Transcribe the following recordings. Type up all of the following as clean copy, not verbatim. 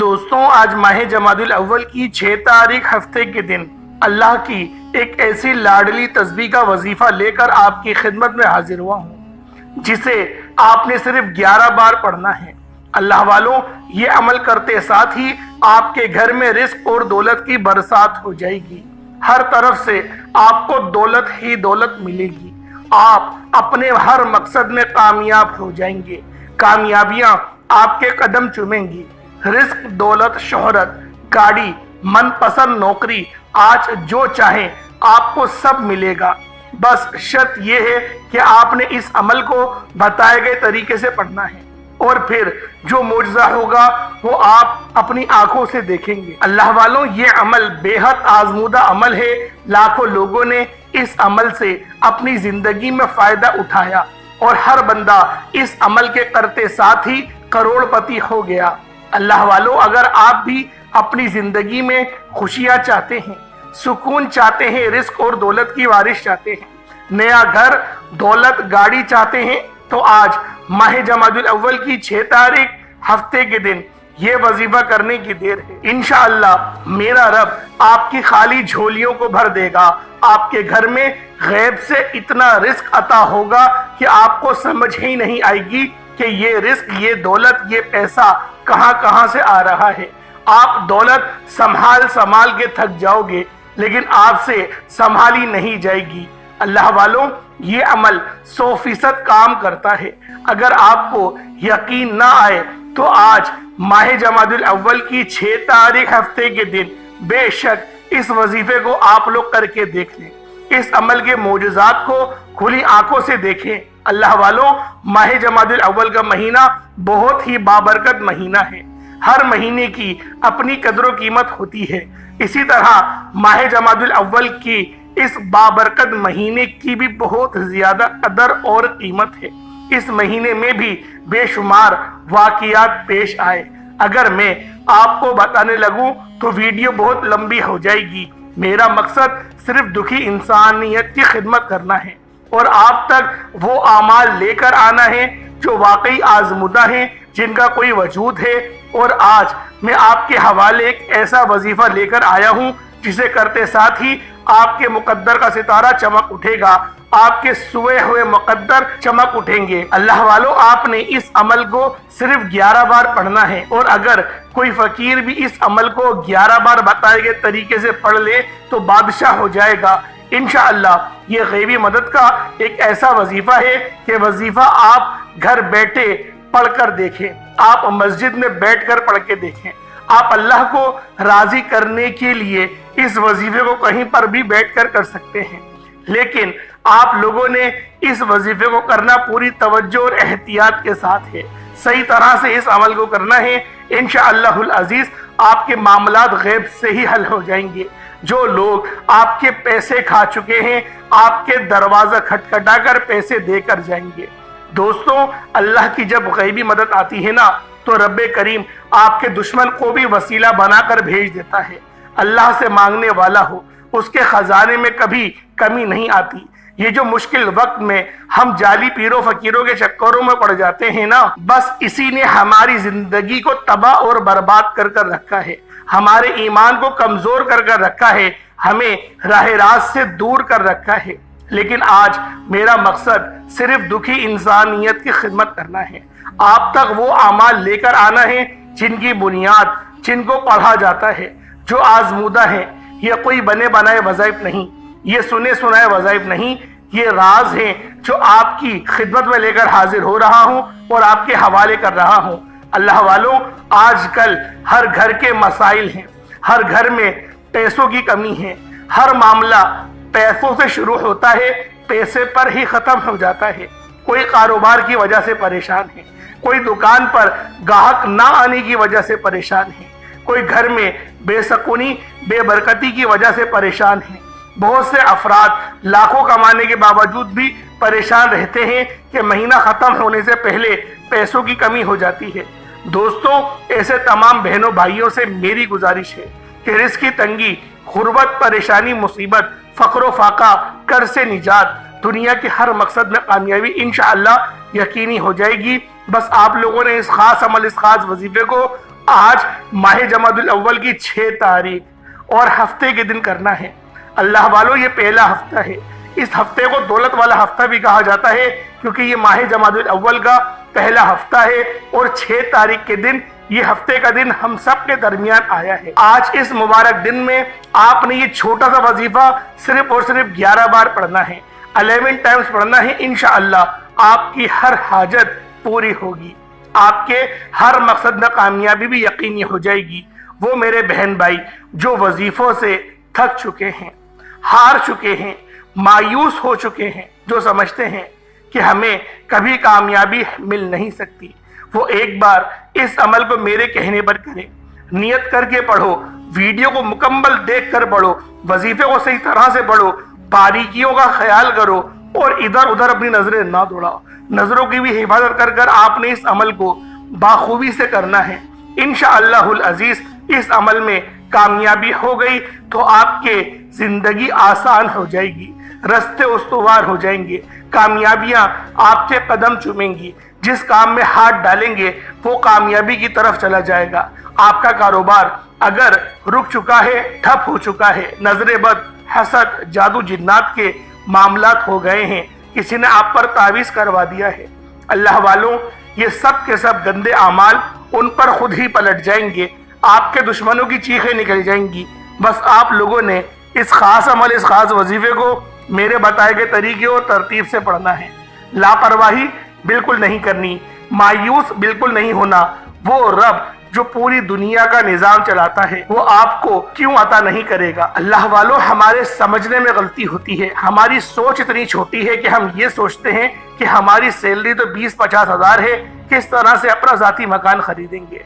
دوستوں، آج ماہ جمادی الاول کی 6 تاریخ ہفتے کے دن اللہ کی ایک ایسی لاڈلی تسبیح کا وظیفہ لے کر آپ کی خدمت میں حاضر ہوا ہوں، جسے آپ نے صرف 11 بار پڑھنا ہے۔ اللہ والوں، یہ عمل کرتے ساتھ ہی آپ کے گھر میں رزق اور دولت کی برسات ہو جائے گی۔ ہر طرف سے آپ کو دولت ہی دولت ملے گی۔ آپ اپنے ہر مقصد میں کامیاب ہو جائیں گے۔ کامیابیاں آپ کے قدم چومیں گی۔ رزق، دولت، شہرت، گاڑی، من پسند نوکری، آج جو چاہیں آپ کو سب ملے گا۔ بس شرط یہ ہے کہ آپ نے اس عمل کو بتائے گئے طریقے سے پڑھنا ہے، اور پھر جو معجزہ ہوگا وہ آپ اپنی آنکھوں سے دیکھیں گے۔ اللہ والوں، یہ عمل بے حد آزمودہ عمل ہے۔ لاکھوں لوگوں نے اس عمل سے اپنی زندگی میں فائدہ اٹھایا، اور ہر بندہ اس عمل کے کرتے ساتھ ہی کروڑ پتی ہو گیا۔ اللہ والوں، اگر آپ بھی اپنی زندگی میں خوشیاں چاہتے ہیں، سکون چاہتے ہیں، رزق اور دولت کی بارش چاہتے ہیں، نیا گھر، دولت، گاڑی چاہتے ہیں، تو آج ماہ جمادی الاول کی 6 تاریخ ہفتے کے دن یہ وظیفہ کرنے کی دیر ہے۔ انشاءاللہ میرا رب آپ کی خالی جھولیوں کو بھر دے گا۔ آپ کے گھر میں غیب سے اتنا رزق عطا ہوگا کہ آپ کو سمجھ ہی نہیں آئے گی کہ یہ رزق، یہ دولت، یہ پیسہ کہاں سے آ رہا ہے۔ آپ دولت سنبھال کے تھک جاؤ گے، لیکن آپ سے سنبھالی نہیں جائے گی۔ اللہ والوں، یہ عمل 100% کام کرتا ہے۔ اگر آپ کو یقین نہ آئے تو آج ماہ جمادی الاول کی 6 تاریخ ہفتے کے دن بے شک اس وظیفے کو آپ لوگ کر کے دیکھ لیں۔ اس عمل کے معجزات کو کھلی آنکھوں سے دیکھیں۔ اللہ والوں، ماہ جمادی الاول کا مہینہ بہت ہی بابرکت مہینہ ہے۔ ہر مہینے کی اپنی قدر و قیمت ہوتی ہے۔ اسی طرح ماہ جمادی الاول کی اس بابرکت مہینے کی بھی بہت زیادہ قدر اور قیمت ہے۔ اس مہینے میں بھی بے شمار واقعات پیش آئے۔ اگر میں آپ کو بتانے لگوں تو ویڈیو بہت لمبی ہو جائے گی۔ میرا مقصد صرف دکھی انسانیت کی خدمت کرنا ہے، اور آپ تک وہ اعمال لے کر آنا ہے جو واقعی آزمودہ ہیں، جن کا کوئی وجود ہے۔ اور آج میں آپ کے حوالے ایک ایسا وظیفہ لے کر آیا ہوں جسے کرتے ساتھ ہی آپ کے مقدر کا ستارہ چمک اٹھے گا، آپ کے سوئے ہوئے مقدر چمک اٹھیں گے۔ اللہ والوں، آپ نے اس عمل کو صرف 11 بار پڑھنا ہے، اور اگر کوئی فقیر بھی اس عمل کو 11 بار بتائے گئے طریقے سے پڑھ لے تو بادشاہ ہو جائے گا۔ انشاءاللہ یہ غیبی مدد کا ایک ایسا وظیفہ ہے کہ وظیفہ آپ گھر بیٹھے پڑھ کر دیکھیں، آپ مسجد میں بیٹھ کر پڑھ کے دیکھیں۔ آپ اللہ کو راضی کرنے کے لیے اس وظیفے کو کہیں پر بھی بیٹھ کر کر سکتے ہیں، لیکن آپ لوگوں نے اس وظیفے کو کرنا پوری توجہ اور احتیاط کے ساتھ ہے۔ صحیح طرح سے اس عمل کو کرنا ہے۔ انشاءاللہ العزیز آپ کے معاملات غیب سے ہی حل ہو جائیں گے۔ جو لوگ آپ کے پیسے کھا چکے ہیں، آپ کے دروازہ کھٹکھٹا کر پیسے دے کر جائیں گے۔ دوستوں، اللہ کی جب غیبی مدد آتی ہے نا، تو رب کریم آپ کے دشمن کو بھی وسیلہ بنا کر بھیج دیتا ہے۔ اللہ سے مانگنے والا ہو، اس کے خزانے میں کبھی کمی نہیں آتی۔ یہ جو مشکل وقت میں ہم جعلی پیروں فقیروں کے چکروں میں پڑ جاتے ہیں نا، بس اسی نے ہماری زندگی کو تباہ اور برباد کر کر رکھا ہے، ہمارے ایمان کو کمزور کر کر رکھا ہے، ہمیں راہ راست سے دور کر رکھا ہے۔ لیکن آج میرا مقصد صرف دکھی انسانیت کی خدمت کرنا ہے۔ آپ تک وہ اعمال لے کر آنا ہے جن کی بنیاد، جن کو پڑھا جاتا ہے، جو آزمودہ ہیں۔ یہ کوئی بنے بنائے وظائف نہیں، یہ سنے سنائے وظائف نہیں، یہ راز ہیں جو آپ کی خدمت میں لے کر حاضر ہو رہا ہوں اور آپ کے حوالے کر رہا ہوں۔ اللہ والوں، آج کل ہر گھر کے مسائل ہیں، ہر گھر میں پیسوں کی کمی ہے، ہر معاملہ پیسوں سے شروع ہوتا ہے، پیسے پر ہی ختم ہو جاتا ہے۔ کوئی کاروبار کی وجہ سے پریشان ہے، کوئی دکان پر گاہک نہ آنے کی وجہ سے پریشان ہے، کوئی گھر میں بے سکونی، بے برکتی کی وجہ سے پریشان ہے۔ بہت سے افراد لاکھوں کمانے کے باوجود بھی پریشان رہتے ہیں کہ مہینہ ختم ہونے سے پہلے پیسوں کی کمی ہو جاتی ہے۔ دوستوں، ایسے تمام بہنوں بھائیوں سے میری گزارش ہے کہ رزق کی تنگی، غربت، پریشانی، مصیبت، فقر و فاقہ، قرض سے نجات، دنیا کے ہر مقصد میں کامیابی انشاءاللہ یقینی ہو جائے گی۔ بس آپ لوگوں نے اس خاص عمل، اس خاص وظیفے کو آج ماہ جمادی الاول کی 6 تاریخ اور ہفتے کے دن کرنا ہے۔ اللہ والوں یہ پہلا ہفتہ ہے۔ اس ہفتے کو دولت والا ہفتہ بھی کہا جاتا ہے کیونکہ یہ ماہ جمادی الاول کا پہلا ہفتہ ہے اور 6 تاریخ کے دن یہ ہفتے کا دن ہم سب کے درمیان آیا ہے۔ آج اس مبارک دن میں آپ نے یہ چھوٹا سا وظیفہ صرف اور صرف 11 بار پڑھنا ہے، 11 ٹائمز پڑھنا ہے۔ انشاءاللہ آپ کی ہر حاجت پوری ہوگی، آپ کے ہر مقصد میں کامیابی بھی یقینی ہو جائے گی۔ وہ میرے بہن بھائی جو وظیفوں سے تھک چکے ہیں، ہار چکے ہیں، مایوس ہو چکے ہیں، جو سمجھتے ہیں کہ ہمیں کبھی کامیابی مل نہیں سکتی، وہ ایک بار اس عمل کو میرے کہنے پر کریں۔ نیت کر کے پڑھو، ویڈیو کو مکمل دیکھ کر پڑھو، وظیفے کو صحیح طرح سے پڑھو، باریکیوں کا خیال کرو اور ادھر ادھر اپنی نظریں نہ دوڑاؤ۔ نظروں کی بھی حفاظت کر کر آپ نے اس عمل کو بخوبی سے کرنا ہے۔ انشاءاللہ العزیز اس عمل میں کامیابی ہو گئی تو آپ کے زندگی آسان ہو جائے گی، راستے استوار ہو جائیں گے، کامیابیاں آپ کے قدم چومیں گی۔ جس کام میں ہاتھ ڈالیں گے وہ کامیابی کی طرف چلا جائے گا۔ آپ کا کاروبار اگر رک چکا ہے، ٹھپ ہو چکا ہے، نظر بد، حسد، جادو جنات کے معاملات ہو گئے ہیں، کسی نے آپ پر تعویذ کروا دیا ہے، اللہ والوں یہ سب کے سب گندے اعمال ان پر خود ہی پلٹ جائیں گے، آپ کے دشمنوں کی چیخیں نکل جائیں گی۔ بس آپ لوگوں نے اس خاص عمل، اس خاص وظیفے کو میرے بتائے گئے طریقے اور ترتیب سے پڑھنا ہے۔ لاپرواہی بالکل نہیں کرنی، مایوس بالکل نہیں ہونا۔ وہ رب جو پوری دنیا کا نظام چلاتا ہے وہ آپ کو کیوں عطا نہیں کرے گا؟ اللہ والوں ہمارے سمجھنے میں غلطی ہوتی ہے، ہماری سوچ اتنی چھوٹی ہے کہ ہم یہ سوچتے ہیں کہ ہماری سیلری تو 20-50 ہزار ہے، کس طرح سے اپنا ذاتی مکان خریدیں گے؟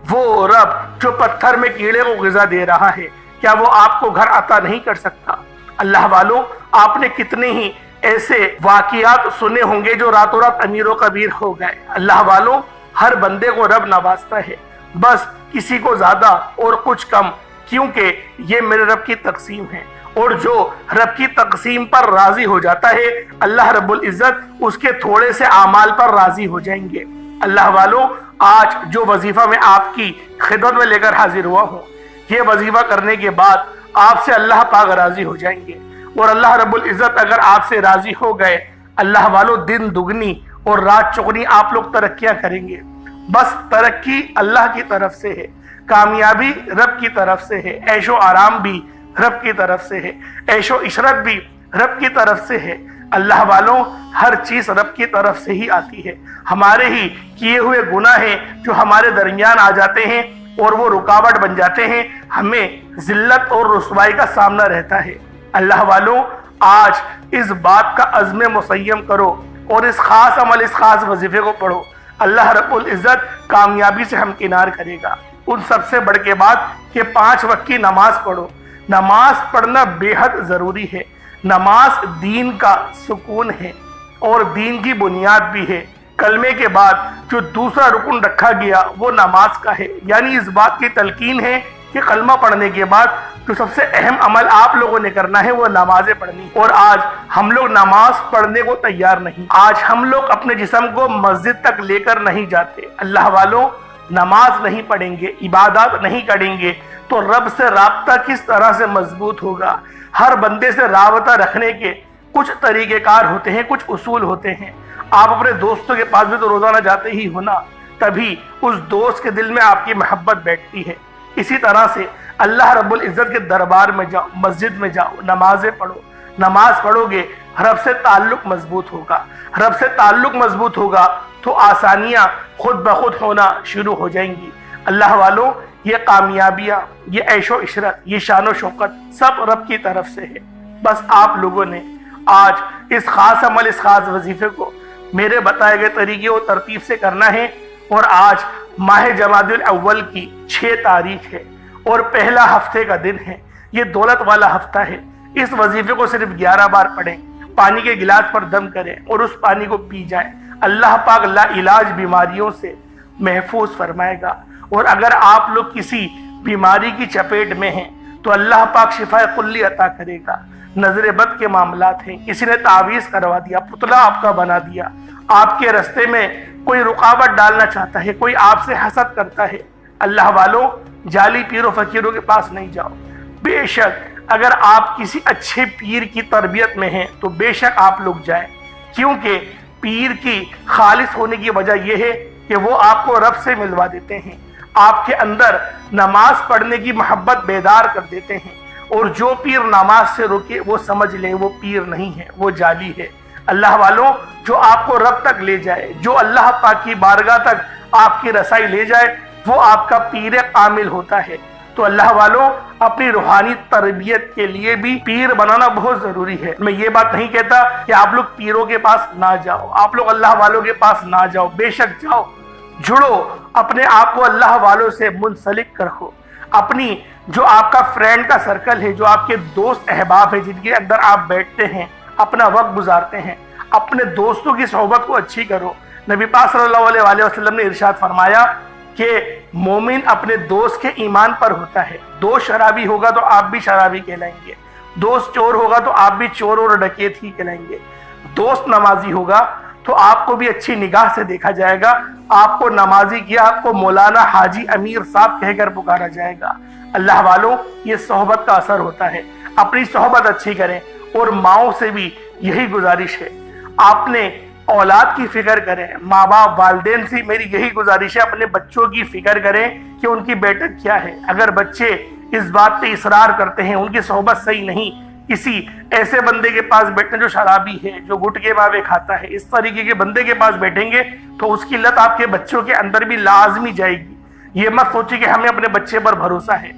وہ رب جو پتھر میں کیڑے کو غذا دے رہا ہے کیا وہ آپ کو گھر عطا نہیں کر سکتا؟ اللہ والوں آپ نے کتنے ہی ایسے واقعات سنے ہوں گے جو راتوں رات امیر و کبیر ہو گئے۔ اللہ والوں ہر بندے کو رب نوازتا ہے، بس کسی کو زیادہ اور کچھ کم، کیونکہ یہ میرے رب کی تقسیم ہے، اور جو رب کی تقسیم پر راضی ہو جاتا ہے اللہ رب العزت اس کے تھوڑے سے اعمال پر راضی ہو جائیں گے۔ اللہ والوں آج جو وظیفہ میں آپ کی خدمت میں لے کر حاضر ہوا ہوں، یہ وظیفہ کرنے کے بعد آپ سے اللہ پاک راضی ہو جائیں گے، اور اللہ رب العزت اگر آپ سے راضی ہو گئے اللہ والوں دن دگنی اور رات چگنی آپ لوگ ترقیاں کریں گے۔ بس ترقی اللہ کی طرف سے ہے، کامیابی رب کی طرف سے ہے، عیش و آرام بھی رب کی طرف سے ہے، عیش و عشرت بھی رب کی طرف سے ہے۔ اللہ والوں ہر چیز رب کی طرف سے ہی آتی ہے، ہمارے ہی کیے ہوئے گناہ ہیں جو ہمارے درمیان آ جاتے ہیں اور وہ رکاوٹ بن جاتے ہیں، ہمیں ذلت اور رسوائی کا سامنا رہتا ہے۔ اللہ والوں آج اس بات کا عزم مسیم کرو اور اس خاص عمل، اس خاص وظیفے کو پڑھو، اللہ رب العزت کامیابی سے ہمکنار کرے گا۔ ان سب سے بڑھ کے بات کہ 5 وقت کی نماز پڑھو۔ نماز پڑھنا بے حد ضروری ہے، نماز دین کا سکون ہے اور دین کی بنیاد بھی ہے۔ کلمے کے بعد جو دوسرا رکن رکھا گیا وہ نماز کا ہے، یعنی اس بات کی تلقین ہے کہ کلمہ پڑھنے کے بعد جو سب سے اہم عمل آپ لوگوں نے کرنا ہے وہ نمازیں پڑھنی، اور آج ہم لوگ نماز پڑھنے کو تیار نہیں۔ آج ہم لوگ اپنے جسم کو مسجد تک لے کر نہیں جاتے۔ اللہ والوں نماز نہیں پڑھیں گے، عبادات نہیں کریں گے تو رب سے رابطہ کس طرح سے مضبوط ہوگا؟ ہر بندے سے رابطہ رکھنے کے کچھ طریقہ کار ہوتے ہیں، کچھ اصول ہوتے ہیں۔ آپ اپنے دوستوں کے پاس بھی تو روزانہ جاتے ہی ہونا، تبھی اس دوست کے دل میں آپ کی محبت بیٹھتی ہے۔ اسی طرح سے اللہ رب العزت کے دربار میں جاؤ، مسجد میں جاؤ، نمازیں پڑھو۔ نماز پڑھو گے رب سے تعلق مضبوط ہوگا، رب سے تعلق مضبوط ہوگا تو آسانیاں خود بخود ہونا شروع ہو جائیں گی۔ اللہ والوں یہ کامیابیاں، یہ عیش و عشرت، یہ شان و شوکت سب رب کی طرف سے ہے۔ بس آپ لوگوں نے آج اس خاص عمل، اس خاص وظیفے کو میرے بتائے گئے طریقے اور ترتیب سے کرنا ہے، اور آج ماہ جمادی الاول کی 6 تاریخ ہے اور پہلا ہفتے کا دن ہے، یہ دولت والا ہفتہ ہے۔ اس وظیفے کو صرف 11 بار پڑھیں، پانی کے گلاس پر دم کریں اور اس پانی کو پی جائیں، اللہ پاک لا علاج بیماریوں سے محفوظ فرمائے گا۔ اور اگر آپ لوگ کسی بیماری کی چپیٹ میں ہیں تو اللہ پاک شفا کلی عطا کرے گا۔ نظر بد کے معاملات ہیں، کسی نے تعویذ کروا دیا، پتلا آپ کا بنا دیا، آپ کے رستے میں کوئی رکاوٹ ڈالنا چاہتا ہے، کوئی آپ سے حسد کرتا ہے، اللہ والوں جعلی پیر و فقیروں کے پاس نہیں جاؤ۔ بے شک اگر آپ کسی اچھے پیر کی تربیت میں ہیں تو بے شک آپ لوگ جائیں، کیونکہ پیر کی خالص ہونے کی وجہ یہ ہے کہ وہ آپ کو رب سے ملوا دیتے ہیں، آپ کے اندر نماز پڑھنے کی محبت بیدار کر دیتے ہیں، اور جو پیر نماز سے روکے وہ سمجھ لیں وہ پیر نہیں ہے، وہ جعلی ہے۔ اللہ والوں جو آپ کو رب تک لے جائے، جو اللہ پاک کی بارگاہ تک آپ کی رسائی لے جائے، وہ آپ کا پیر کامل ہوتا ہے۔ تو اللہ والوں اپنی روحانی تربیت کے لیے بھی پیر بنانا بہت ضروری ہے۔ میں یہ بات نہیں کہتا کہ آپ لوگ پیروں کے پاس نہ جاؤ، آپ لوگ اللہ والوں کے پاس نہ جاؤ، بے شک جاؤ، جڑو، اپنے آپ کو اللہ والوں سے منسلک کرو۔ اپنی جو آپ کا فرینڈ کا سرکل ہے، جو آپ کے دوست احباب ہیں، جن کے اندر آپ بیٹھتے ہیں، اپنا وقت گزارتے ہیں، اپنے دوستوں کی صحبت کو اچھی کرو۔ نبی پاک صلی اللہ علیہ وسلم نے ارشاد فرمایا کہ مومن اپنے دوست کے ایمان پر ہوتا ہے۔ دوست شرابی ہوگا تو آپ بھی شرابی کہلائیں گے، دوست چور ہوگا تو آپ بھی چور اور ڈکیت ہی کہلائیں گے، دوست نمازی ہوگا تو آپ کو بھی اچھی نگاہ سے دیکھا جائے گا، آپ کو نمازی کیا، آپ کو مولانا حاجی امیر صاحب کہہ کر پکارا جائے گا۔ اللہ والوں یہ صحبت کا اثر ہوتا ہے، اپنی صحبت اچھی کریں۔ اور ماؤں سے بھی یہی گزارش ہے، آپ نے اولاد کی فکر کریں، ماں باپ والدین سے میری یہی گزارش ہے، اپنے بچوں کی فکر کریں کہ ان کی بیٹک کیا ہے۔ اگر بچے اس بات پہ اصرار کرتے ہیں ان کی صحبت صحیح نہیں، کسی ایسے بندے کے پاس بیٹھیں جو شرابی ہے، جو گٹکے ماوے کھاتا ہے، اس طریقے کے بندے کے پاس بیٹھیں گے تو اس کی لت آپ کے بچوں کے اندر بھی لازمی جائے گی۔ یہ مت سوچیں کہ ہمیں اپنے بچے پر بھروسہ ہے۔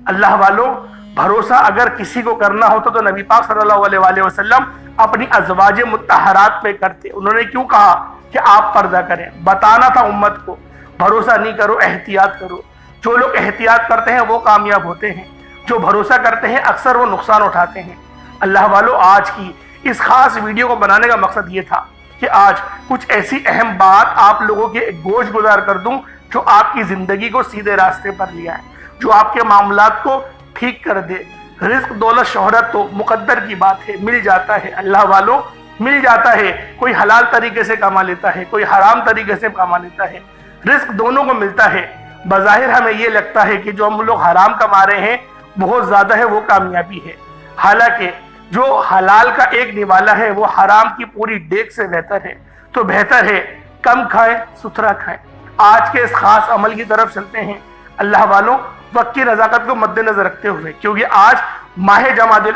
اللہ والوں بھروسہ اگر کسی کو کرنا ہوتا تو نبی پاک صلی اللہ علیہ وسلم اپنی ازواج مطہرات پہ کرتے۔ انہوں نے کیوں کہا کہ آپ پردہ کریں؟ بتانا تھا امت کو، بھروسہ نہیں کرو، احتیاط کرو۔ جو لوگ احتیاط کرتے ہیں وہ کامیاب ہوتے ہیں، جو بھروسہ کرتے ہیں اکثر وہ نقصان اٹھاتے ہیں۔ اللہ والوں آج کی اس خاص ویڈیو کو بنانے کا مقصد یہ تھا کہ آج کچھ ایسی اہم بات آپ لوگوں کے گوش گزار کر دوں جو آپ کی زندگی کو سیدھے راستے پر لے آئے، جو آپ کے معاملات کو ٹھیک کر دے۔ رزق دولت شہرت تو مقدر کی بات ہے، مل جاتا ہے، اللہ والوں مل جاتا ہے۔ کوئی حلال طریقے سے کما لیتا ہے، کوئی حرام طریقے سے کما لیتا ہے، رزق دونوں کو ملتا ہے۔ بظاہر ہمیں یہ لگتا ہے کہ جو ہم لوگ حرام کما رہے ہیں بہت زیادہ ہے، وہ کامیابی ہے، حالانکہ جو حلال کا ایک نوالا ہے وہ حرام کی پوری ڈیک سے بہتر ہے۔ تو بہتر ہے کم کھائیں، ستھرا کھائیں۔ آج کے اس خاص عمل کی طرف چلتے ہیں اللہ والوں، وقت کی نزاکت کو مد نظر رکھتے ہوئے، کیونکہ آج ماہ جمادی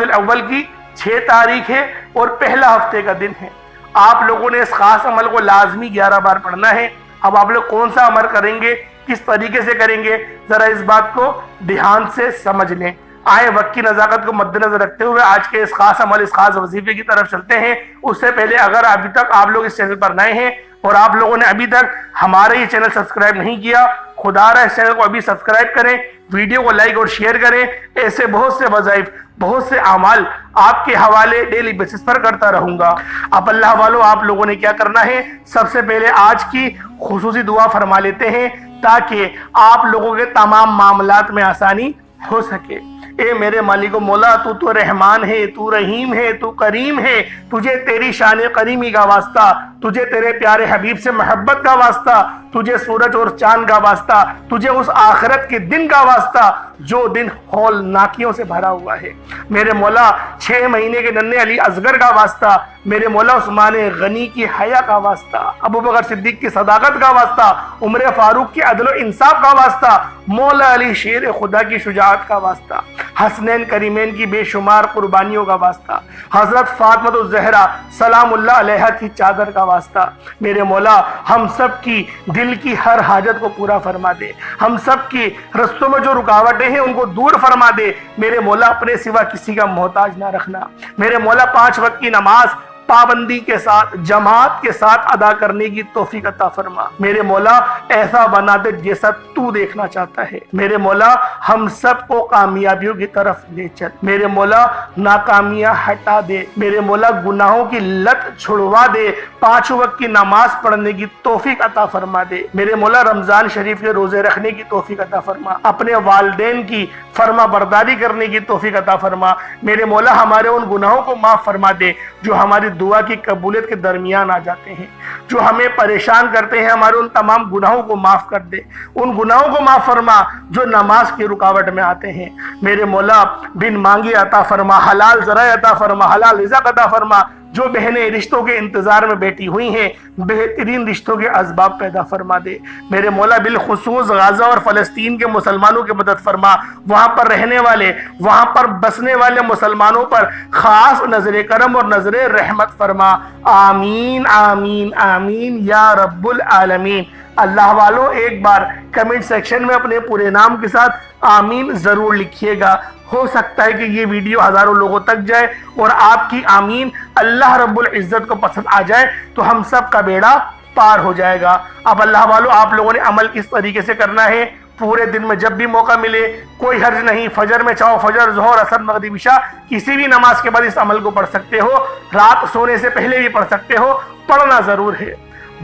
الاول کی 6 تاریخ ہے اور پہلا ہفتے کا دن ہے۔ آپ لوگوں نے اس خاص عمل کو لازمی 11 بار پڑھنا ہے۔ اب آپ لوگ کون سا عمل کریں گے، کس طریقے سے کریں گے، ذرا اس بات کو دھیان سے سمجھ لیں۔ آئے وقت کی نزاکت کو مد نظر رکھتے ہوئے آج کے اس خاص عمل، اس خاص وظیفے کی طرف چلتے ہیں۔ اس سے پہلے اگر ابھی تک آپ لوگ اس چینل پر نئے ہیں اور آپ لوگوں نے ابھی تک ہمارا یہ چینل سبسکرائب نہیں کیا، خدا رہا اس چینل کو ابھی سبسکرائب کریں، ویڈیو کو لائک اور شیئر کریں۔ ایسے بہت سے وظائف، بہت سے اعمال آپ کے حوالے ڈیلی بیسس پر کرتا رہوں گا۔ اب اللہ والوں آپ لوگوں نے کیا کرنا ہے، سب سے پہلے آج کی خصوصی دعا فرما لیتے ہیں تاکہ آپ لوگوں کے تمام معاملات میں آسانی ہو سکے۔ اے میرے مالک و مولا، تو رحمان ہے، تو رحیم ہے، تو کریم ہے، تجھے تیری شان کریمی کا واسطہ، تجھے تیرے پیارے حبیب سے محبت کا واسطہ، تجھے سورج اور چاند کا واسطہ، تجھے اس آخرت کے دن کا واسطہ جو دن ہول ناکیوں سے بھرا ہوا ہے۔ میرے مولا 6 مہینے کے ننھے علی اصغر کا واسطہ، میرے مولا عثمان غنی کی حیا کا واسطہ، ابو بکر صدیق کی صداقت کا واسطہ، عمر فاروق کی عدل و انصاف کا واسطہ، مولا علی شیر خدا کی شجاعت کا واسطہ، حسنین کریمین کی بے شمار قربانیوں کا واسطہ، حضرت فاطمہ الزہرا سلام اللہ علیہا کی چادر کا واسطہ۔ میرے مولا ہم سب کی دل کی ہر حاجت کو پورا فرما دے، ہم سب کی رستوں میں جو رکاوٹیں ہیں ان کو دور فرما دے۔ میرے مولا اپنے سوا کسی کا محتاج نہ رکھنا۔ میرے مولا 5 وقت کی نماز پابندی کے ساتھ، جماعت کے ساتھ ادا کرنے کی توفیق عطا فرما۔ میرے مولا ایسا بنا دے جیسا تو دیکھنا چاہتا ہے۔ میرے مولا ہم سب کو کامیابیوں کی طرف لے چل۔ میرے مولا ناکامیاں ہٹا دے۔ میرے مولا گناہوں کی لت چھڑوا دے۔ 5 وقت کی نماز پڑھنے کی توفیق عطا فرما دے۔ میرے مولا رمضان شریف کے روزے رکھنے کی توفیق عطا فرما۔ اپنے والدین کی فرما برداری کرنے کی توفیق عطا فرما۔ میرے مولا ہمارے ان گناہوں کو معاف فرما دے جو ہماری دعا کی قبولیت کے درمیان آ جاتے ہیں۔ جو ہمیں پریشان کرتے ہیں ہمارے ان تمام گناہوں کو معاف کر دے، ان گناہوں کو معاف فرما جو نماز کی رکاوٹ میں آتے ہیں۔ میرے مولا بن مانگے عطا فرما، حلال ذرائع عطا فرما، حلال رزق عطا فرما۔ جو بہنیں رشتوں کے انتظار میں بیٹھی ہوئی ہیں بہترین رشتوں کے اسباب پیدا فرما دے۔ میرے مولا بالخصوص غزہ اور فلسطین کے مسلمانوں کی مدد فرما، وہاں پر رہنے والے، وہاں پر بسنے والے مسلمانوں پر خاص نظر کرم اور نظر رحمت فرما۔ آمین آمین آمین یا رب العالمین۔ اللہ والوں ایک بار کمنٹ سیکشن میں اپنے پورے نام کے ساتھ آمین ضرور لکھیے گا۔ ہو سکتا ہے کہ یہ ویڈیو ہزاروں لوگوں تک جائے اور آپ کی آمین اللہ رب العزت کو پسند آ جائے تو ہم سب کا بیڑا پار ہو جائے گا۔ اب اللہ والوں آپ لوگوں نے عمل کس طریقے سے کرنا ہے، پورے دن میں جب بھی موقع ملے کوئی حرج نہیں، فجر میں چاہو فجر، ظہر، عصر، مغرب، عشاء کسی بھی نماز کے بعد اس عمل کو پڑھ سکتے ہو، رات سونے سے پہلے بھی پڑھ سکتے ہو، پڑھنا ضرور ہے۔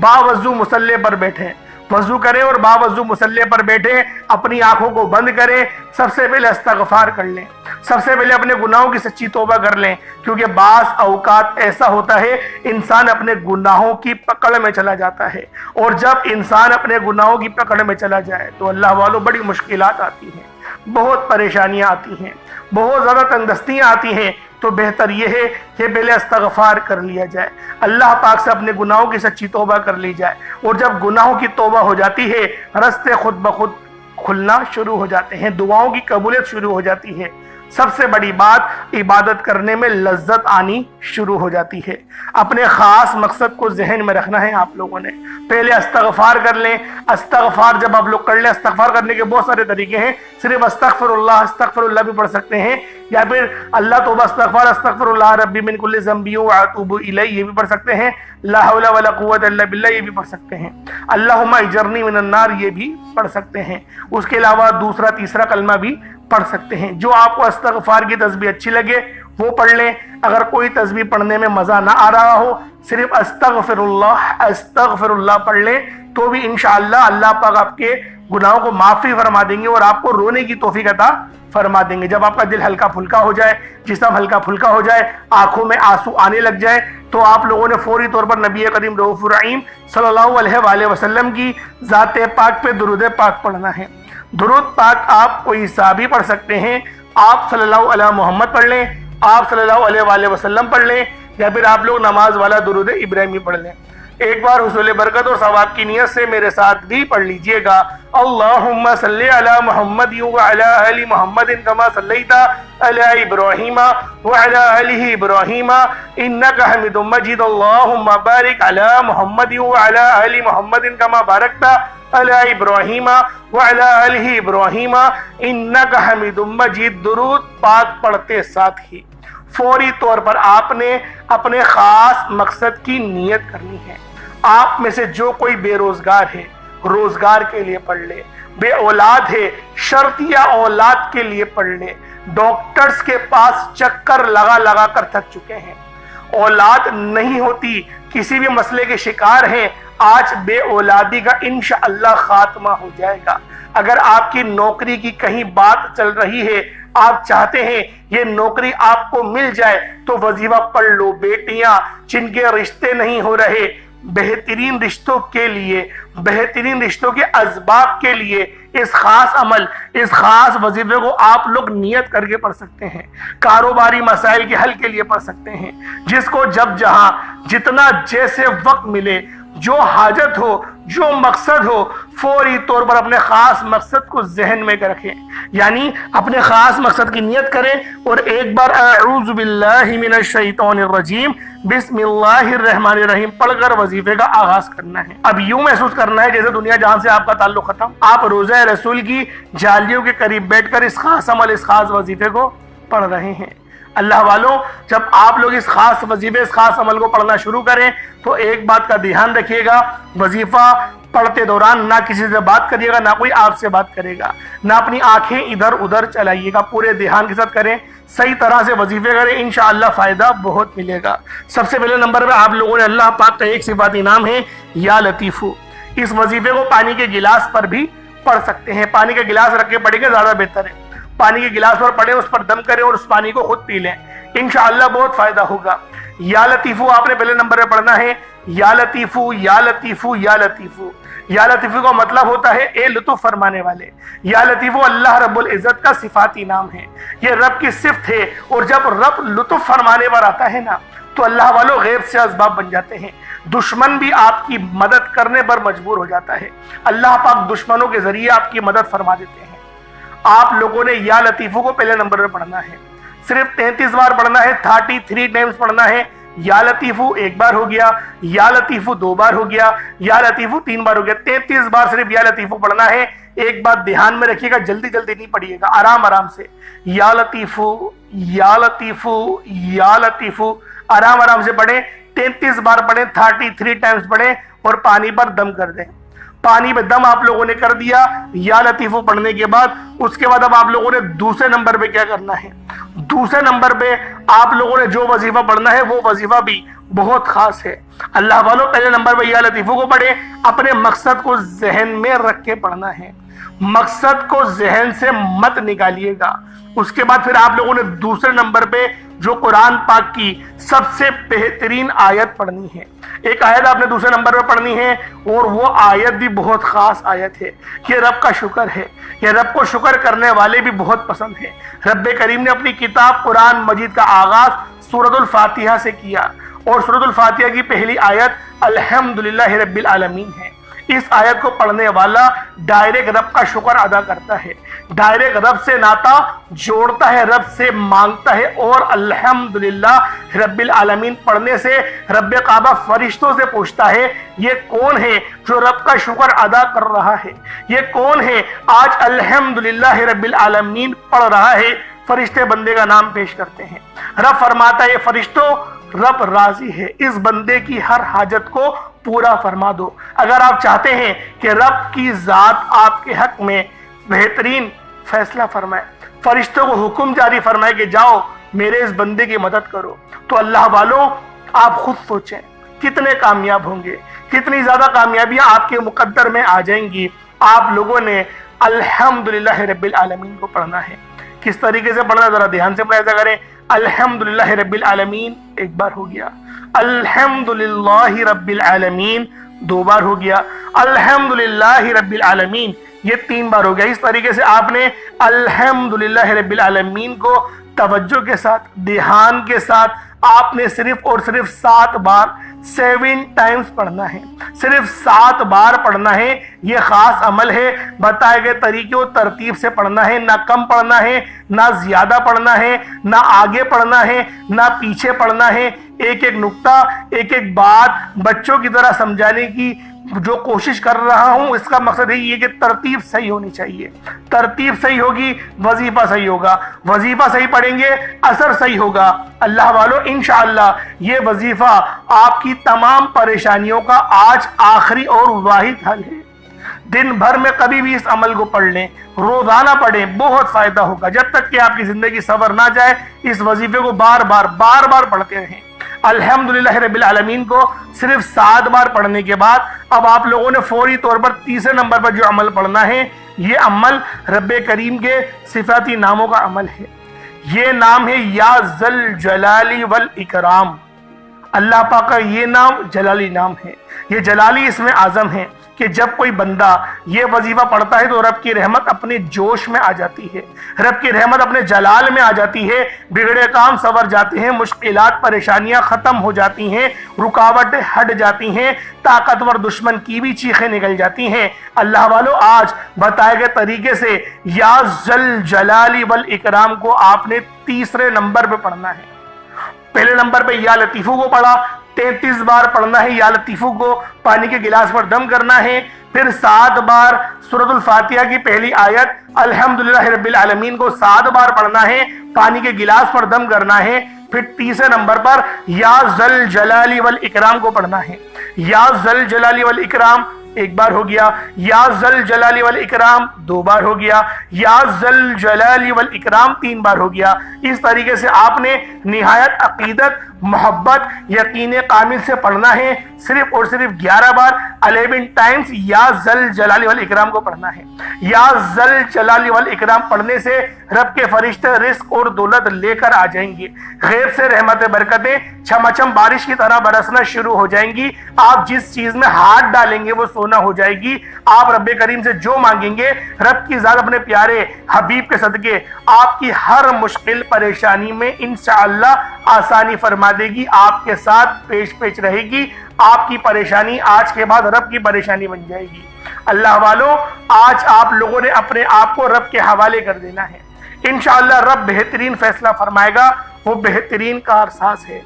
باوضو مصلی پر بیٹھیں، وضو کریں اور باوضو مصلی پر بیٹھیں، اپنی آنکھوں کو بند کریں، سب سے پہلے استغفار کر لیں، سب سے پہلے اپنے گناہوں کی سچی توبہ کر لیں، کیونکہ بعض اوقات ایسا ہوتا ہے انسان اپنے گناہوں کی پکڑ میں چلا جاتا ہے، اور جب انسان اپنے گناہوں کی پکڑ میں چلا جائے تو اللہ والوں بڑی مشکلات آتی ہیں، بہت پریشانیاں آتی ہیں، بہت زیادہ تنگدستیاں آتی ہیں۔ تو بہتر یہ ہے کہ پہلے استغفار کر لیا جائے، اللہ پاک سے اپنے گناہوں کی سچی توبہ کر لی جائے، اور جب گناہوں کی توبہ ہو جاتی ہے رستے خود بخود کھلنا شروع ہو جاتے ہیں، دعاؤں کی قبولیت شروع ہو جاتی ہے۔ سب سے بڑی بات عبادت کرنے میں لذت آنی شروع ہو جاتی ہے۔ اپنے خاص مقصد کو ذہن میں رکھنا ہے آپ لوگوں نے، پہلے استغفار کر لیں۔ استغفار جب آپ لوگ کر لیں، استغفار کرنے کے بہت سارے طریقے ہیں، صرف استغفر اللہ بھی پڑھ سکتے ہیں، یا پھر اللہ توبہ استغفار استغفر اللہ ربی من کل ذنب واتوب الیہ یہ بھی پڑھ سکتے ہیں، لا حول ولا قوت الا باللہ یہ بھی پڑھ سکتے ہیں، اللہم اجرنی من النار یہ بھی پڑھ سکتے ہیں۔ اس کے علاوہ دوسرا تیسرا کلمہ بھی پڑھ سکتے ہیں۔ جو آپ کو استغفار کی تسبیح اچھی لگے وہ پڑھ لیں۔ اگر کوئی تسبیح پڑھنے میں مزہ نہ آ رہا ہو، صرف استغفر اللہ پڑھ لیں تو بھی انشاءاللہ اللہ پاک آپ کے گناہوں کو معافی فرما دیں گے اور آپ کو رونے کی توفیق عطا فرما دیں گے۔ جب آپ کا دل ہلکا پھلکا ہو جائے، جسم ہلکا پھلکا ہو جائے، آنکھوں میں آنسو آنے لگ جائے، تو آپ لوگوں نے فوری طور پر نبی کریم رؤوف الرحیم صلی اللہ علیہ وآلہ وسلم کی ذات پاک پہ درود پاک پڑھنا ہے۔ درود پاک آپ کوئی سا بھی پڑھ سکتے ہیں، آپ صلی اللہ علیہ محمد پڑھ لیں، آپ صلی اللہ علیہ وآلہ وسلم پڑھ لیں، یا پھر آپ لوگ نماز والا درود ابراہیمی پڑھ لیں۔ ایک بار حصول برکت اور ثواب کی نیت سے میرے ساتھ بھی پڑھ لیجئے گا۔ اللہم صلی علی محمد وعلی آل محمد کما صلیت علی ابراہیم وعلی آل ابراہیم انکا حمید مجید۔ اللہم بارک علی محمد وعلی آل محمد کما بارکت علی ابراہیم وعلی آل ابراہیم انکا حمید مجید۔ درود پاک پڑھتے ساتھ ہی فوری طور پر آپ نے اپنے خاص مقصد کی نیت کرنی ہے۔ آپ میں سے جو کوئی بے روزگار ہے روزگار کے لیے پڑھ لے، بے اولاد ہے شرطیہ اولاد کے لیے پڑھ لے، ڈاکٹرز کے پاس چکر لگا لگا کر تھک چکے ہیں، اولاد نہیں ہوتی، کسی بھی مسئلے کے شکار ہیں، آج بے اولادی کا انشاءاللہ خاتمہ ہو جائے گا۔ اگر آپ کی نوکری کی کہیں بات چل رہی ہے، آپ چاہتے ہیں یہ نوکری آپ کو مل جائے، تو وظیفہ پڑھ لو۔ بیٹیاں جن کے رشتے نہیں ہو رہے، بہترین رشتوں کے لیے، بہترین رشتوں کے اسباب کے لیے اس خاص عمل، اس خاص وظیفے کو آپ لوگ نیت کر کے پڑھ سکتے ہیں۔ کاروباری مسائل کے حل کے لیے پڑھ سکتے ہیں۔ جس کو جب جہاں جتنا جیسے وقت ملے، جو حاجت ہو، جو مقصد ہو، فوری طور پر اپنے خاص مقصد کو ذہن میں رکھیں، یعنی اپنے خاص مقصد کی نیت کریں اور ایک بار اعوذ باللہ من الشیطان الرجیم بسم اللہ الرحمن الرحیم پڑھ کر وظیفے کا آغاز کرنا ہے۔ اب یوں محسوس کرنا ہے جیسے دنیا جہاں سے آپ کا تعلق ختم، آپ روضہ رسول کی جالیوں کے قریب بیٹھ کر اس خاص عمل، اس خاص وظیفے کو پڑھ رہے ہیں۔ اللہ والوں جب آپ لوگ اس خاص وظیفے، اس خاص عمل کو پڑھنا شروع کریں تو ایک بات کا دھیان رکھیے گا، وظیفہ پڑھتے دوران نہ کسی سے بات کریے گا، نہ کوئی آپ سے بات کرے گا، نہ اپنی آنکھیں ادھر ادھر چلائیے گا، پورے دھیان کے ساتھ کریں، صحیح طرح سے وظیفے کریں، انشاءاللہ فائدہ بہت ملے گا۔ سب سے پہلے نمبر پہ آپ لوگوں نے اللہ پاک کا ایک صفاتی نام ہے یا لطیفو۔ اس وظیفے کو پانی کے گلاس پر بھی پڑھ سکتے ہیں، پانی کا گلاس رکھ کے پڑھیں گے زیادہ بہتر ہے۔ پانی کے گلاس پر پڑھیں، اس پر دم کریں اور اس پانی کو خود پی لیں، انشاءاللہ بہت فائدہ ہوگا۔ یا لطیفو آپ نے پہلے نمبر پہ پڑھنا ہے، یا لطیفو یا لطیفو یا لطیفو۔ یا لطیفو کا مطلب ہوتا ہے اے لطف فرمانے والے۔ یا لطیفو اللہ رب العزت کا صفاتی نام ہے، یہ رب کی صفت ہے، اور جب رب لطف فرمانے پر آتا ہے نا تو اللہ والوں غیب سے اسباب بن جاتے ہیں، دشمن بھی آپ کی مدد کرنے پر مجبور ہو جاتا ہے، اللہ پاک دشمنوں کے ذریعے آپ کی مدد فرما دیتے ہیں۔ آپ لوگوں نے یا لطیفو کو پہلے نمبر پہ پڑھنا ہے، صرف 33 بار پڑھنا ہے، 33 ٹائمز پڑھنا ہے۔ یا لطیفو ایک بار ہو گیا، یا لطیفو 2 بار ہو گیا، یا لطیفو 3 بار ہو گیا، 33 بار صرف یا لطیفو پڑھنا ہے۔ ایک بات دھیان میں رکھیے گا، جلدی جلدی نہیں پڑھیے گا، آرام آرام سے، یا لطیفو یا لطیفو یا لطیفو، آرام آرام سے پڑھیں، 33 بار پڑھیں، 33 ٹائمز پڑھیں، اور پانی پر دم کر دیں۔ پانی پہ دم آپ لوگوں نے کر دیا یا لطیفو پڑھنے کے بعد، اس کے بعد اب آپ لوگوں نے دوسرے نمبر پہ کیا کرنا ہے؟ دوسرے نمبر پہ آپ لوگوں نے جو وظیفہ پڑھنا ہے وہ وظیفہ بھی بہت خاص ہے۔ اللہ والوں پہلے نمبر پہ یا لطیفو کو پڑھیں، اپنے مقصد کو ذہن میں رکھ کے پڑھنا ہے، مقصد کو ذہن سے مت نکالیے گا۔ اس کے بعد پھر آپ لوگوں نے دوسرے نمبر پہ جو قرآن پاک کی سب سے بہترین آیت پڑھنی ہے، ایک آیت آپ نے دوسرے نمبر پہ پڑھنی ہے، اور وہ آیت بھی بہت خاص آیت ہے۔ یہ رب کا شکر ہے، یہ رب کو شکر کرنے والے بھی بہت پسند ہے۔ رب کریم نے اپنی کتاب قرآن مجید کا آغاز سورۃ الفاتحہ سے کیا، اور سورۃ الفاتحہ کی پہلی آیت الحمدللہ رب العالمین ہے۔ اس آیت کو پڑھنے والا ڈائریکٹ رب کا شکر ادا کرتا ہے، ڈائریکٹ رب سے ناتا جوڑتا ہے، رب سے مانگتا ہے، اور الحمدللہ رب العالمین پڑھنے سے رب کعبہ فرشتوں سے پوچھتا ہے یہ کون ہے جو رب کا شکر ادا کر رہا ہے، یہ کون ہے آج الحمدللہ رب العالمین پڑھ رہا ہے۔ فرشتے بندے کا نام پیش کرتے ہیں، رب فرماتا ہے فرشتوں رب راضی ہے، اس بندے کی ہر حاجت کو پورا فرما دو۔ اگر آپ چاہتے ہیں کہ رب کی ذات آپ کے حق میں بہترین فیصلہ فرمائے، فرشتوں کو حکم جاری فرمائے کہ جاؤ میرے اس بندے کی مدد کرو، تو اللہ والوں آپ خود سوچیں کتنے کامیاب ہوں گے، کتنی زیادہ کامیابیاں آپ کے مقدر میں آ جائیں گی۔ آپ لوگوں نے الحمدللہ رب العالمین کو پڑھنا ہے۔ کس طریقے سے پڑھنا ذرا دھیان سے پڑھا کریں۔ الحمدللہ رب العالمین ایک بار ہو گیا، الحمدللہ رب العالمین 2 بار ہو گیا، الحمدللہ رب العالمین یہ 3 بار ہو گیا۔ اس طریقے سے آپ نے الحمدللہ رب العالمین کو توجہ کے ساتھ، دھیان کے ساتھ آپ نے صرف اور صرف 7 بار 7 ٹائمز پڑھنا ہے، صرف 7 بار پڑھنا ہے۔ یہ خاص عمل ہے، بتائے گئے طریقے و ترتیب سے پڑھنا ہے، نہ کم پڑھنا ہے، نہ زیادہ پڑھنا ہے، نہ آگے پڑھنا ہے، نہ پیچھے پڑھنا ہے۔ ایک ایک نقطہ، ایک ایک بات بچوں کی طرح سمجھانے کی جو کوشش کر رہا ہوں، اس کا مقصد ہے یہ کہ ترتیب صحیح ہونی چاہیے، ترتیب صحیح ہوگی وظیفہ صحیح ہوگا، وظیفہ صحیح پڑھیں گے اثر صحیح ہوگا۔ اللہ والوں انشاءاللہ یہ وظیفہ آپ کی تمام پریشانیوں کا آج آخری اور واحد حل ہے۔ دن بھر میں کبھی بھی اس عمل کو پڑھ لیں، روزانہ پڑھیں، بہت فائدہ ہوگا۔ جب تک کہ آپ کی زندگی سنور نہ جائے اس وظیفے کو بار بار پڑھتے رہیں۔ الحمدللہ رب العالمین کو صرف 7 بار پڑھنے کے بعد اب آپ لوگوں نے فوری طور پر تیسرے نمبر پر جو عمل پڑھنا ہے، یہ عمل رب کریم کے صفاتی ناموں کا عمل ہے۔ یہ نام ہے یا ذل جلالی والاکرام۔ اللہ پاک کا یہ نام جلالی نام ہے، یہ جلالی اسم اعظم ہے کہ جب کوئی بندہ یہ وظیفہ پڑھتا ہے تو رب کی رحمت اپنے جوش میں آ جاتی ہے، رب کی رحمت اپنے جلال میں آ جاتی ہے، بگڑے کام سنور جاتے ہیں، مشکلات پریشانیاں ختم ہو جاتی ہیں، رکاوٹیں ہٹ جاتی ہیں، طاقتور دشمن کی بھی چیخیں نکل جاتی ہیں۔ اللہ والوں آج بتائے گئے طریقے سے یا ذل جلالی والاکرام کو آپ نے تیسرے نمبر پہ پڑھنا ہے۔ پہلے نمبر پہ یا لطیفو کو پڑھا، 33 بار پڑھنا ہے یا لطیفو کو، پانی کے گلاس پر دم کرنا ہے، پھر 7 بار سورۃ الفاتحہ کی پہلی آیت الحمدللہ رب العالمین کو 7 بار پڑھنا ہے، پانی کے گلاس پر دم کرنا ہے، پھر تیسرے نمبر پر یا ذل جلالی والاکرام کو پڑھنا ہے۔ یا ذل جلالی والاکرام ایک بار ہو گیا، یا ذل جلال والاکرام 2 بار ہو گیا، یا ذل جلال والاکرام 3 بار ہو گیا۔ اس طریقے سے آپ نے نہایت عقیدت، محبت، یقین کامل سے پڑھنا ہے، صرف اور صرف 11 بار 11 ٹائمز یا ذل جلال والاکرام کو پڑھنا ہے۔ یا ذل جلال والاکرام پڑھنے سے رب کے فرشتے رزق اور دولت لے کر آ جائیں گے، غیب سے رحمت برکتیں چھمچم بارش کی طرح برسنا شروع ہو جائیں گی۔ آپ جس چیز میں ہاتھ ڈالیں گے وہ سونا ہو جائے گی۔ آپ رب کریم سے جو مانگیں گے، رب کی ذات اپنے پیارے حبیب کے صدقے آپ کی ہر مشکل پریشانی میں انشاءاللہ آسانی فرما دے گی، آپ کے ساتھ پیش پیش رہے گی۔ آپ کی پریشانی آج کے بعد رب کی پریشانی بن جائے گی۔ اللہ والوں، آج آپ لوگوں نے اپنے آپ کو رب کے حوالے کر دینا ہے، انشاءاللہ رب بہترین فیصلہ فرمائے گا، وہ بہترین کارساز ہے۔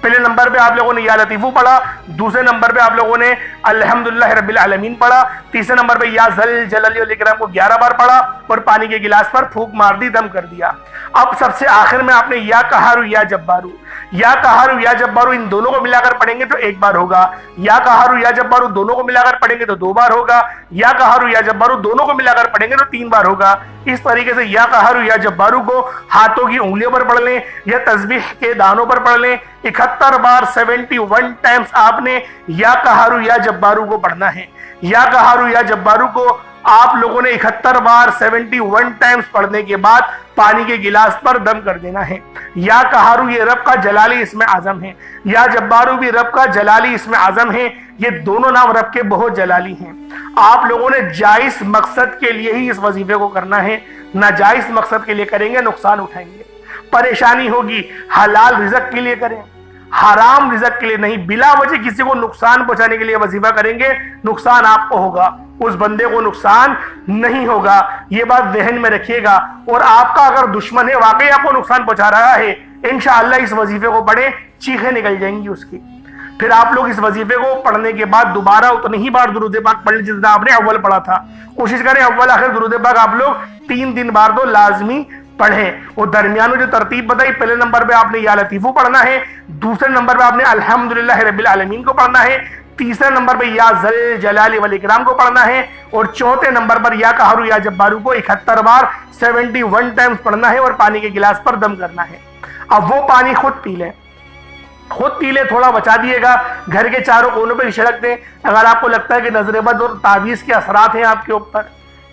پہلے نمبر پہ آپ لوگوں نے یا لطیفو پڑھا، دوسرے نمبر پہ آپ لوگوں نے الحمدللہ رب العالمین پڑھا، تیسرے نمبر پہ یا ذل جلال والاکرام کو 11 بار پڑھا اور پانی کے گلاس پر پھونک مار دی، دم کر دیا۔ اب سب سے آخر میں آپ نے یا قہارو یا جبارو، یا قہارو یا جبارو ان دونوں کو ملا کر پڑھیں گے تو 1 بار ہوگا، یا قہارو یا جبارو دونوں کو ملا کر پڑھیں گے تو 2 بار ہوگا، یا قہارو یا جبارو دونوں کو ملا کر پڑھیں گے تو 3 بار ہوگا۔ اس طریقے سے یا قہارو یا جبارو کو ہاتھوں کی انگلیوں پر پڑھ لیں یا تسبیح کے دانوں پر پڑھ لیں، 71 بار 71 ٹائمز آپ نے یا قہارو یا جبارو کو پڑھنا ہے۔ یا قہارو یا جبارو کو آپ لوگوں نے 71 بار 71 ٹائمز پڑھنے کے بعد پانی کے گلاس پر دم کر دینا ہے۔ یا قہارو یہ رب کا جلالی اسم اعظم ہے، یا جبارو بھی رب کا جلالی اسم اعظم ہے، یہ دونوں نام رب کے بہت جلالی ہیں۔ آپ لوگوں نے جائز مقصد کے لیے ہی اس وظیفے کو کرنا ہے، ناجائز مقصد کے لیے کریں گے نقصان اٹھائیں گے، پریشانی ہوگی۔ حلال رزق کے لیے کریں، حرام رزق کے لیے نہیں۔ بلا وجہ کسی کو نقصان پہنچانے کے لیے وظیفہ کریں گے، نقصان آپ کو ہوگا، اس بندے کو نقصان نہیں ہوگا، یہ بات ذہن میں رکھیے گا۔ اور آپ کا اگر دشمن ہے، واقعی آپ کو نقصان پہنچا رہا ہے، انشاءاللہ اس وظیفے کو پڑھیں، چیخیں نکل جائیں گی اس کی۔ پھر آپ لوگ اس وظیفے کو پڑھنے کے بعد دوبارہ اتنی ہی بار درود پاک پڑھ لیں جتنا آپ نے اول پڑھا تھا۔ کوشش کریں اول آخر درود پاک آپ لوگ 3 بار تو لازمی پڑھیں۔ اور درمیان میں جو ترتیب بتائی، پہلے نمبر پہ آپ نے یا لطیفو پڑھنا ہے، دوسرے نمبر پہ آپ نے الحمدللہ رب العالمین کو پڑھنا ہے، تیسرے نمبر پہ یا ذل جلال والاکرام کو پڑھنا ہے، اور چوتھے نمبر پر یا قہارو یا جبارو کو 71 بار 71 ٹائمز پڑھنا ہے اور پانی کے گلاس پر دم کرنا ہے۔ اب وہ پانی خود پی لیں، خود پی لیں، تھوڑا بچا دیے گا، گھر کے چاروں کونوں پہ چھڑک دیں۔ اگر آپ کو لگتا ہے کہ نظر بد اور تعویذ کے اثرات ہیں آپ کے اوپر،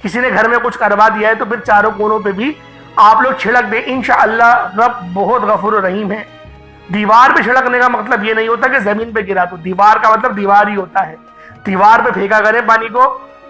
کسی نے گھر میں کچھ کروا دیا ہے، تو پھر چاروں کونوں پہ بھی آپ لوگ چھڑک دیں، انشاءاللہ رب بہت غفور و رحیم ہے۔ دیوار پہ چھڑکنے کا مطلب یہ نہیں ہوتا کہ زمین پہ گرا، تو دیوار کا مطلب دیوار ہی ہوتا ہے، دیوار پہ پھینکا کریں پانی کو،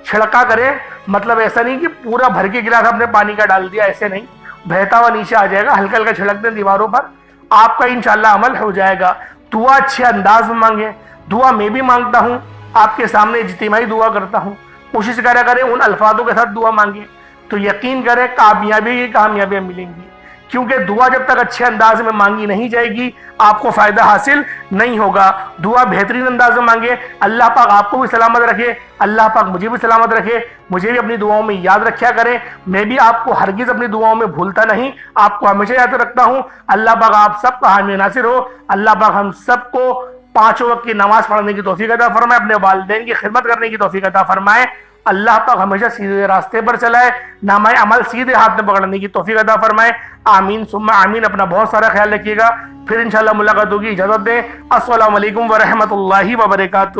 چھڑکا کریں، مطلب ایسا نہیں کہ پورا بھر کے گلاس آپ نے پانی کا ڈال دیا، ایسے نہیں، بہتا ہوا نیچے آ جائے گا، ہلکا ہلکا چھڑک دیں دیواروں پر، آپ کا انشاءاللہ عمل ہو جائے گا۔ دعا اچھے انداز میں مانگیں، دعا میں بھی مانگتا ہوں، آپ کے سامنے اجتماعی دعا کرتا ہوں، کوشش کریں ان الفاظوں کے ساتھ دعا مانگیں تو یقین کریں کامیابیاں ملیں گی، کیونکہ دعا جب تک اچھے انداز میں مانگی نہیں جائے گی آپ کو فائدہ حاصل نہیں ہوگا۔ دعا بہترین انداز میں مانگے، اللہ پاک آپ کو بھی سلامت رکھے، اللہ پاک مجھے بھی سلامت رکھے، مجھے بھی اپنی دعاؤں میں یاد رکھیا کریں، میں بھی آپ کو ہرگز اپنی دعاؤں میں بھولتا نہیں، آپ کو ہمیشہ یاد رکھتا ہوں۔ اللہ پاک آپ سب کا حامی ناصر ہو، اللہ پاک ہم سب کو 5 وقت کی نماز پڑھنے کی توفیق عطا فرمائے، اپنے والدین کی خدمت کرنے کی توفیق عطا فرمائے، اللہ پاک ہمیشہ سیدھے راستے پر چلائے، نامہ عمل سیدھے ہاتھ میں پکڑنے کی توفیق عطا فرمائے، آمین ثم آمین۔ اپنا بہت سارا خیال رکھیے گا، پھر انشاءاللہ ملاقات ہوگی، اجازت دیں، السلام علیکم ورحمۃ اللہ وبرکاتہ۔